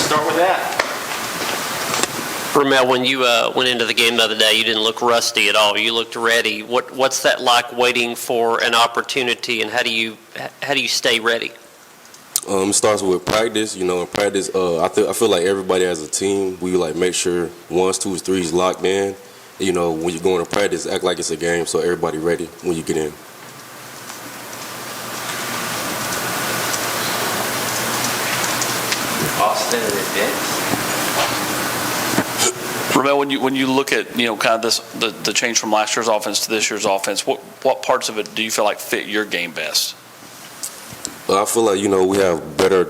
Start with that. Ramel, when you went into the game the other day, you didn't look rusty at all. You looked ready. What's that like, waiting for an opportunity, and how do you stay ready? It starts with practice. In practice, I feel like everybody as a team, we like make sure ones, twos, threes locked in. When you're going to practice, act like it's a game, so everybody ready when you get in. Austin and Vince. Ramel, when you look at kind of the change from last year's offense to this year's offense, what parts of it do you feel like fit your game best? I feel like we have better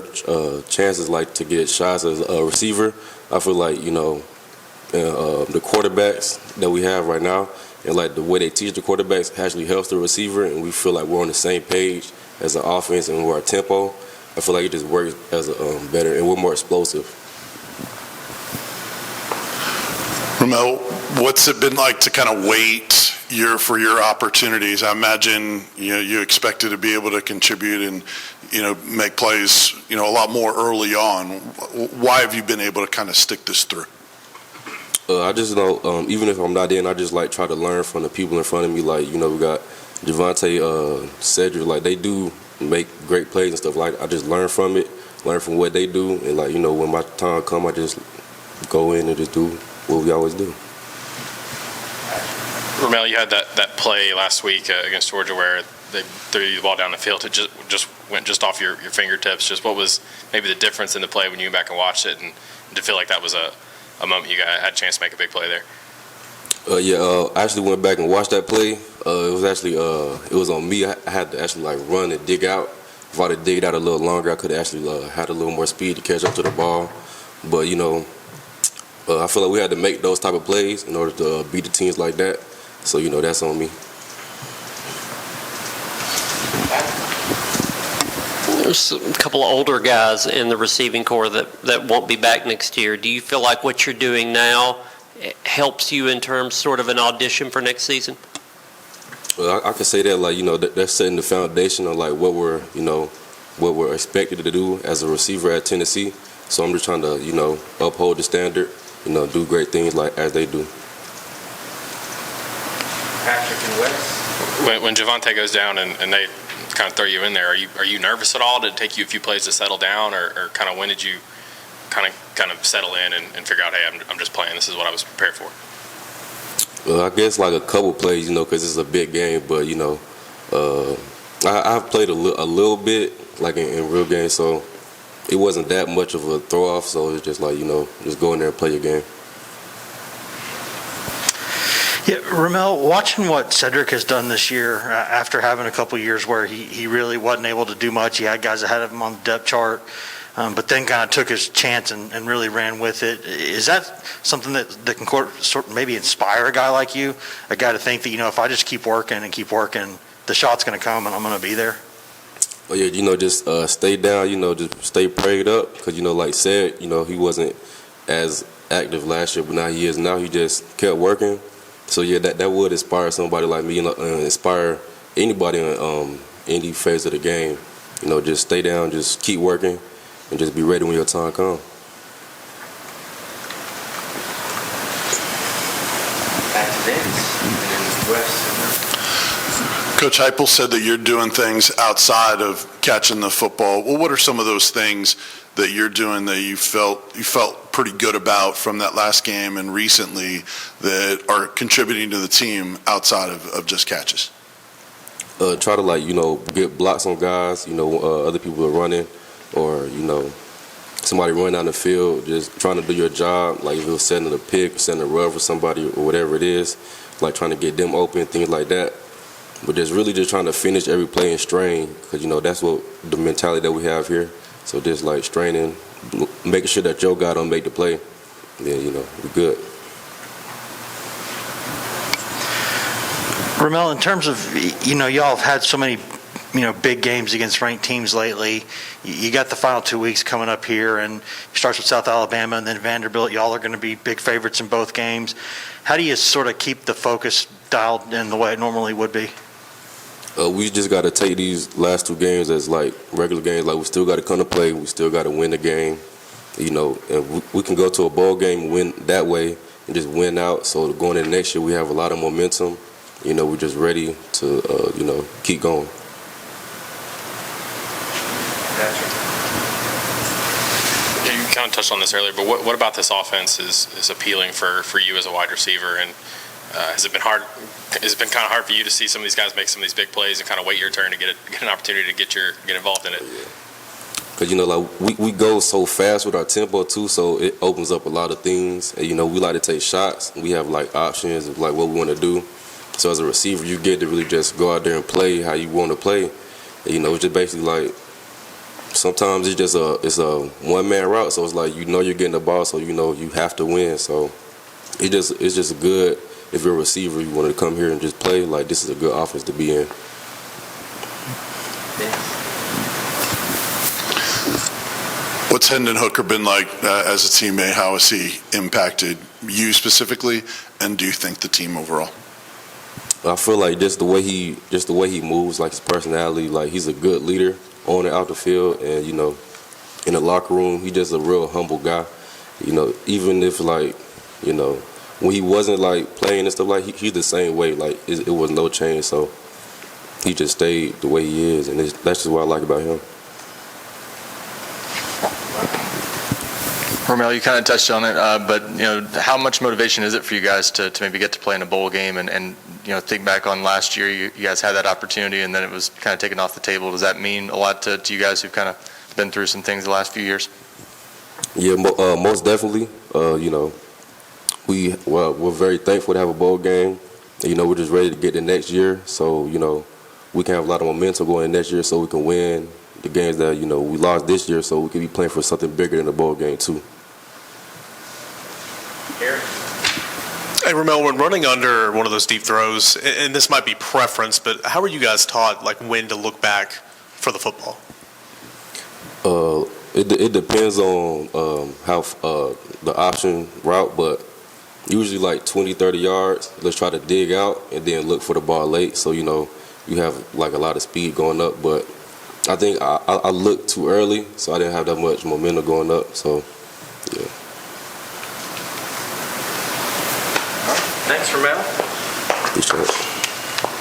chances like to get shots as a receiver. I feel like the quarterbacks that we have right now and like the way they teach the quarterbacks actually helps the receiver, and we feel like we're on the same page as an offense and we're our tempo. I feel like it just works as a better, and we're more explosive. Ramel, what's it been like to kind of wait for your opportunities? I imagine you expected to be able to contribute and make plays a lot more early on. Why have you been able to kind of stick this through? I just know even if I'm not in, I just like try to learn from the people in front of me. Like we got Javonte, Cedric. Like they do make great plays and stuff. Like I just learn from it, learn from what they do, and like when my time comes, I just go in and just do what we always do. Ramel, you had that play last week against Georgia where they threw you the ball down the field. It just went off your fingertips. Just what was maybe the difference in the play when you went back and watched it, and to feel like that was a moment you had a chance to make a big play there? I actually went back and watched that play. It was actually it was on me. I had to actually like run and dig out. If I'd have digged out a little longer, I could have actually had a little more speed to catch up to the ball. But I feel like we had to make those type of plays in order to beat the teams like that. So, that's on me. There's a couple of older guys in the receiving corps that won't be back next year. Do you feel like what you're doing now helps you in terms sort of an audition for next season? Well, I can say that, like, that's setting the foundation of, like, what we're expected to do as a receiver at Tennessee. So I'm just trying to, uphold the standard, do great things like as they do. Patrick and Wes. When Javonte goes down and they kind of throw you in there, are you nervous at all? Did it take you a few plays to settle down, or kind of when did you kind of settle in and figure out, hey, I'm just playing. This is what I was prepared for? Well, I guess like a couple plays, because it's a big game. But I've played a little bit like in real games, so it wasn't that much of a throw off. So it's just like just go in there and play your game. Yeah, Ramel, watching what Cedric has done this year after having a couple years where he really wasn't able to do much. He had guys ahead of him on the depth chart, but then kind of took his chance and really ran with it. Is that something that can sort of maybe inspire a guy like you, a guy to think that, if I just keep working, the shot's going to come and I'm going to be there? Well, yeah, just stay down, just stay prayed up because, like said, he wasn't as active last year, but now he is. Now he just kept working. So, yeah, that would inspire somebody like me, inspire anybody in any phase of the game. Just stay down, just keep working, and just be ready when your time comes. Back to Vince and then Wes. Coach Heupel said that you're doing things outside of catching the football. Well, what are some of those things that you're doing that you felt pretty good about from that last game and recently that are contributing to the team outside of just catches? Try to get blocks on guys, other people are running, or somebody running down the field, just trying to do your job, like if it was setting a pick, setting a rub for somebody or whatever it is, like trying to get them open, things like that. But just really just trying to finish every play and strain, because that's what the mentality that we have here. So just like straining, making sure that your guy don't make the play, then we're good. Ramel, in terms of, y'all have had so many, big games against ranked teams lately. You got the final 2 weeks coming up here, and it starts with South Alabama and then Vanderbilt. Y'all are going to be big favorites in both games. How do you sort of keep the focus dialed in the way it normally would be? We just got to take these last two games as like regular games. Like we still got to come to play. We still got to win the game. you know, and we can go to a bowl game and win that way and just win out. So going into next year, we have a lot of momentum. You know, we're just ready to, you know, keep going. You kind of touched on this earlier, but what about this offense is appealing for you as a wide receiver? And has it been hard? Has it been kind of hard for you to see some of these guys make some of these big plays and kind of wait your turn to get an opportunity to get involved in it? Because, you know, like we go so fast with our tempo too, so it opens up a lot of things. And, you know, we like to take shots. We have like options of like what we want to do. So as a receiver, you get to really just go out there and play how you want to play. And, you know, it's just basically like sometimes it's a one-man route. So it's like, you know, you're getting the ball, so you know you have to win. So it's just good if you're a receiver, you want to come here and just play. Like, this is a good offense to be in. What's Hendon Hooker been like as a teammate? How has he impacted you specifically, and do you think the team overall? I feel like just the way he moves, like his personality, like he's a good leader on and out the field, and you know, in the locker room, he's just a real humble guy. You know, even if like, you know, when he wasn't like playing and stuff, like he's the same way. Like it was no change, so he just stayed the way he is, and that's just what I like about him. Ramel, you kind of touched on it, but you know, how much motivation is it for you guys to maybe get to play in a bowl game and you know, think back on last year, you guys had that opportunity and then it was kind of taken off the table. Does that mean a lot to you guys who've kind of been through some things the last few years? Yeah, most definitely. You know, we're very thankful to have a bowl game. You know, we're just ready to get the next year, so you know, we can have a lot of momentum going next year, so we can win the games that, you know, we lost this year, so we can be playing for something bigger than the bowl game too. Hey, Ramel, when running under one of those deep throws, and this might be preference, but how are you guys taught, like, when to look back for the football? It depends on how the option route, but usually like 20, 30 yards, let's try to dig out and then look for the ball late, so, you know, you have like a lot of speed going up. But I think I looked too early, so I didn't have that much momentum going up, so, yeah. Thanks, Ramel. Appreciate it.